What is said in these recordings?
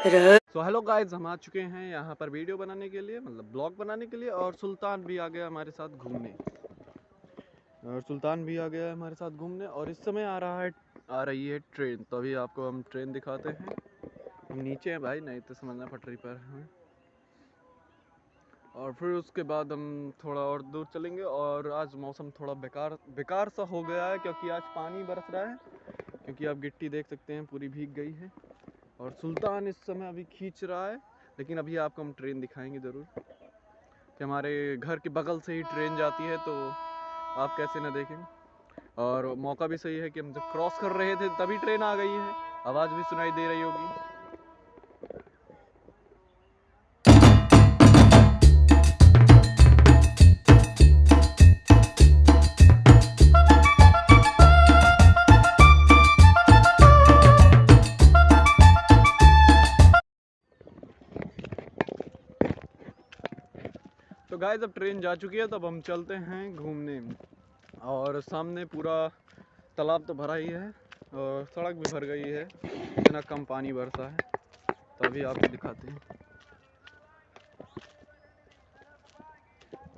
So hello guys, हम आ चुके हैं यहाँ पर वीडियो बनाने के लिए, मतलब ब्लॉग बनाने के लिए। और सुल्तान भी आ गया हमारे साथ घूमने और इस समय आ रही है ट्रेन। तो अभी आपको हम ट्रेन दिखाते हैं। हम नीचे हैं भाई, नहीं तो समझना पटरी पर हैं। और फिर उसके बाद हम थोड़ा और दूर चलेंगे। और आज मौसम थोड़ा बेकार सा हो गया है, क्योंकि आज पानी बरस रहा है। क्योंकि आप गिट्टी देख सकते हैं, पूरी भीग गई है। और सुल्तान इस समय अभी खींच रहा है। लेकिन अभी आपको हम ट्रेन दिखाएंगे ज़रूर, कि हमारे घर के बगल से ही ट्रेन जाती है, तो आप कैसे ना देखें। और मौका भी सही है कि हम जब क्रॉस कर रहे थे तभी ट्रेन आ गई है। आवाज़ भी सुनाई दे रही होगी। तो गाइस, अब ट्रेन जा चुकी है, तो अब हम चलते हैं घूमने। और सामने पूरा तालाब तो भरा ही है, और सड़क भी भर गई है, इतना कम पानी बरसा है। तो अभी आपको दिखाते हैं।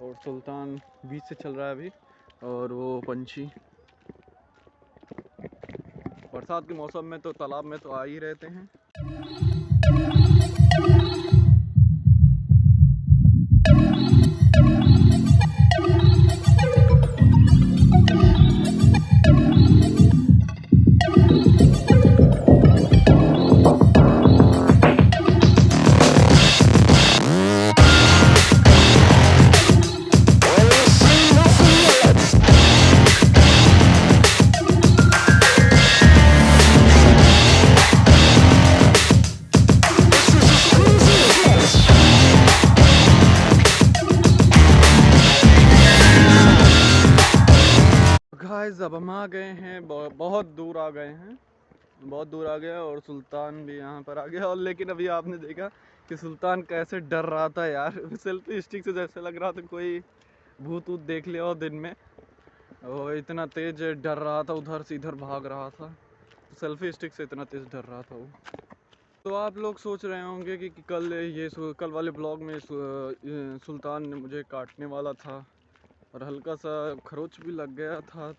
और सुल्तान बीच से चल रहा है अभी। और वो पंछी बरसात के मौसम में तो तालाब में तो आ ही रहते हैं। गाइस, अब हम आ गए हैं, बहुत दूर आ गए हैं, बहुत दूर आ गया। और सुल्तान भी यहाँ पर आ गया। और लेकिन अभी आपने देखा कि सुल्तान कैसे डर रहा था यार। सेल्फी स्टिक से जैसे लग रहा था कोई भूत ऊत देख लिया हो दिन में। वो इतना तेज डर रहा था, उधर से इधर भाग रहा था। सेल्फी स्टिक से इतना तेज डर रहा था वो। तो आप लोग सोच रहे होंगे कि कल वाले ब्लॉग में सुल्तान ने मुझे काटने वाला था, और हल्का सा खरोच भी लग गया था।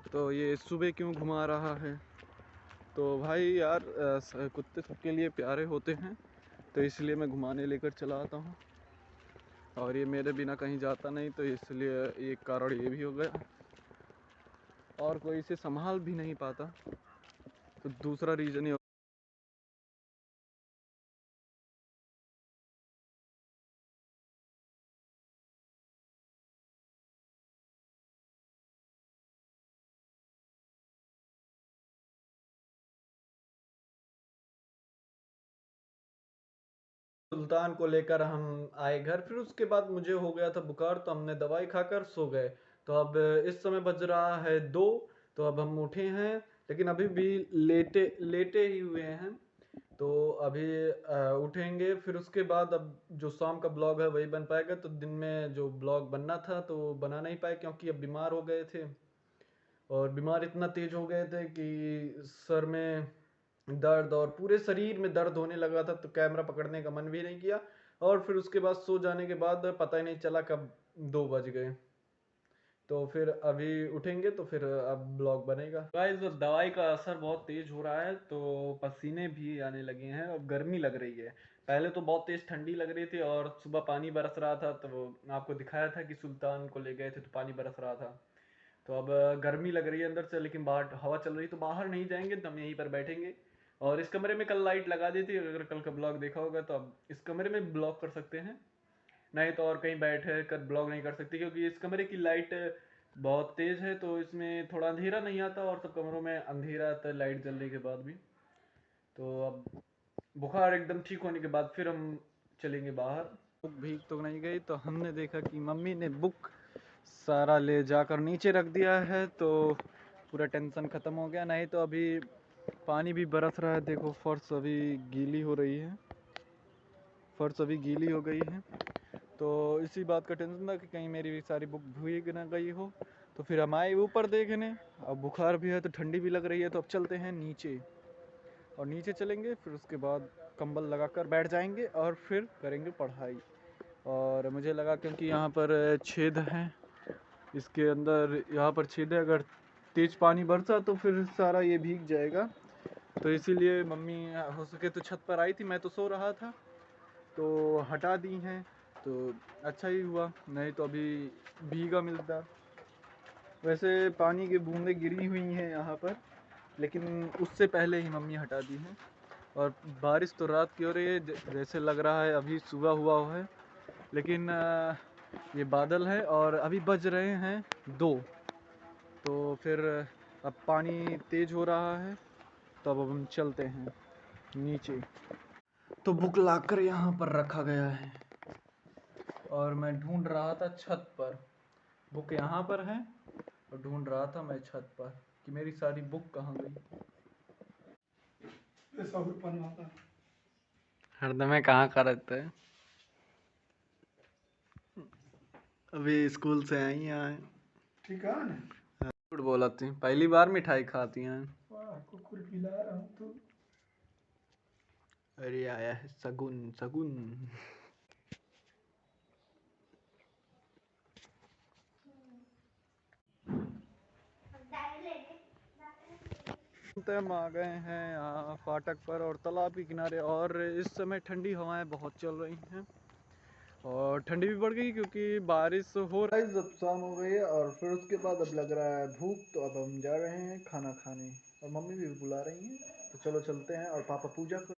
तो ये सुबह क्यों घुमा रहा है? तो भाई यार, कुत्ते सबके लिए प्यारे होते हैं, तो इसलिए मैं घुमाने लेकर चला आता हूँ। और ये मेरे बिना कहीं जाता नहीं, तो इसलिए एक कारण ये भी हो गया। और कोई इसे संभाल भी नहीं पाता, तो दूसरा रीज़न ये। सुल्तान को लेकर हम आए घर। फिर उसके बाद मुझे हो गया था बुखार, तो हमने दवाई खाकर सो गए। तो अब इस समय बज रहा है 2। तो अब हम उठे हैं, लेकिन अभी भी लेटे लेटे ही हुए हैं। तो अभी उठेंगे। फिर उसके बाद अब जो शाम का ब्लॉग है वही बन पाएगा। तो दिन में जो ब्लॉग बनना था तो वो बना नहीं पाए, क्योंकि अब बीमार हो गए थे। और बीमार इतना तेज हो गए थे कि सर में दर्द और पूरे शरीर में दर्द होने लगा था। तो कैमरा पकड़ने का मन भी नहीं किया। और फिर उसके बाद सो जाने के बाद पता ही नहीं चला कब 2 बज गए। तो फिर अभी उठेंगे तो फिर अब ब्लॉग बनेगा। गाइस, दवाई का असर बहुत तेज हो रहा है, तो पसीने भी आने लगे हैं और गर्मी लग रही है। पहले तो बहुत तेज ठंडी लग रही थी, और सुबह पानी बरस रहा था। तो वो आपको दिखाया था कि सुल्तान को ले गए थे तो पानी बरस रहा था। तो अब गर्मी लग रही है अंदर से, लेकिन बाहर हवा चल रही, तो बाहर नहीं जाएंगे, तो हम यहीं पर बैठेंगे। और इस कमरे में कल लाइट लगा दी थी, अगर कल का ब्लॉग देखा होगा तो अब इस कमरे में ब्लॉग कर सकते हैं। नहीं तो और कहीं बैठे कर ब्लॉग नहीं कर सकते, क्योंकि इस कमरे की लाइट बहुत तेज है, तो इसमें थोड़ा अंधेरा नहीं आता, और सब कमरों में अंधेरा आता है लाइट जलने के बाद भी। तो अब बुखार एकदम ठीक होने के बाद फिर हम चलेंगे बाहर। बुक भीग तो नहीं गई, तो हमने देखा कि मम्मी ने बुक सारा ले जाकर नीचे रख दिया है, तो पूरा टेंशन ख़त्म हो गया। नहीं तो अभी पानी भी बरस रहा है, देखो फर्श अभी गीली हो रही है, फर्श अभी गीली हो गई है। तो इसी बात का टेंशन था कि कहीं मेरी सारी बुक भीग ना गई हो। तो फिर हम आए ऊपर देखने। अब बुखार भी है तो ठंडी भी लग रही है, तो अब चलते हैं नीचे। और नीचे चलेंगे, फिर उसके बाद कंबल लगाकर बैठ जाएंगे और फिर करेंगे पढ़ाई। और मुझे लगा क्योंकि यहाँ पर छेद हैं, इसके अंदर यहाँ पर छेद है, अगर तेज़ पानी बरसा तो फिर सारा ये भीग जाएगा। तो इसीलिए मम्मी हो सके तो छत पर आई थी, मैं तो सो रहा था, तो हटा दी हैं। तो अच्छा ही हुआ, नहीं तो अभी भीगा मिलता। वैसे पानी की बूंदें गिरी हुई हैं यहाँ पर, लेकिन उससे पहले ही मम्मी हटा दी हैं। और बारिश तो रात की हो रही है, जैसे लग रहा है अभी सुबह हुआ है, लेकिन ये बादल है और अभी बज रहे हैं 2। तो फिर अब पानी तेज हो रहा है, तो अब हम चलते हैं नीचे। तो बुक लाकर यहाँ पर रखा गया है और मैं ढूंढ रहा था छत पर। बुक यहाँ पर है और ढूंढ रहा था मैं छत पर कि मेरी सारी बुक कहाँ गई। हरदम कहाँ का रहता है। अभी स्कूल से आई हैं। ठीक है ना। झूठ बोला थी, पहली बार मिठाई खाती हैं। कुकुर खिला रहा हूँ तो। अरे आया है सगुन सगुन। हम आ गए हैं यहाँ फाटक पर और तालाब के किनारे, और इस समय ठंडी हवाएं बहुत चल रही हैं और ठंडी भी बढ़ गई क्योंकि बारिश हो रहा है। जब शाम हो गई है और फिर उसके बाद अब लग रहा है भूख, तो अब हम जा रहे हैं खाना खाने और मम्मी भी बुला रही हैं, तो चलो चलते हैं। और पापा पूजा कर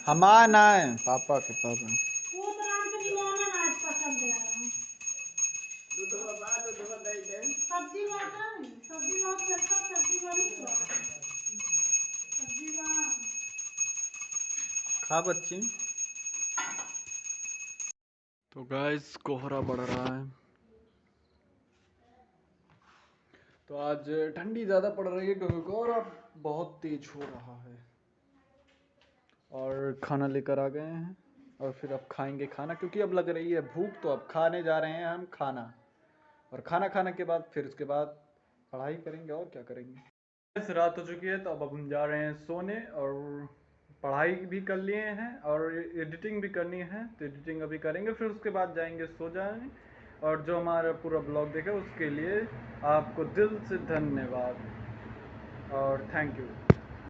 हम आना है पापा के पास। खा बच्ची। तो गाइस कोहरा बढ़ रहा है, तो आज ठंडी ज़्यादा पड़ रही है क्योंकि कोहरा बहुत तेज हो रहा है। और खाना लेकर आ गए हैं और फिर अब खाएंगे खाना, क्योंकि अब लग रही है भूख, तो अब खाने जा रहे हैं हम खाना। और खाना खाने के बाद फिर उसके बाद पढ़ाई करेंगे और क्या करेंगे। ऐसे रात हो चुकी है, तो अब हम जा रहे हैं सोने। और पढ़ाई भी कर लिए हैं और एडिटिंग भी करनी है, तो एडिटिंग अभी करेंगे, फिर उसके बाद जाएंगे सो जाएंगे। और जो हमारा पूरा ब्लॉग देखा उसके लिए आपको दिल से धन्यवाद और थैंक यू।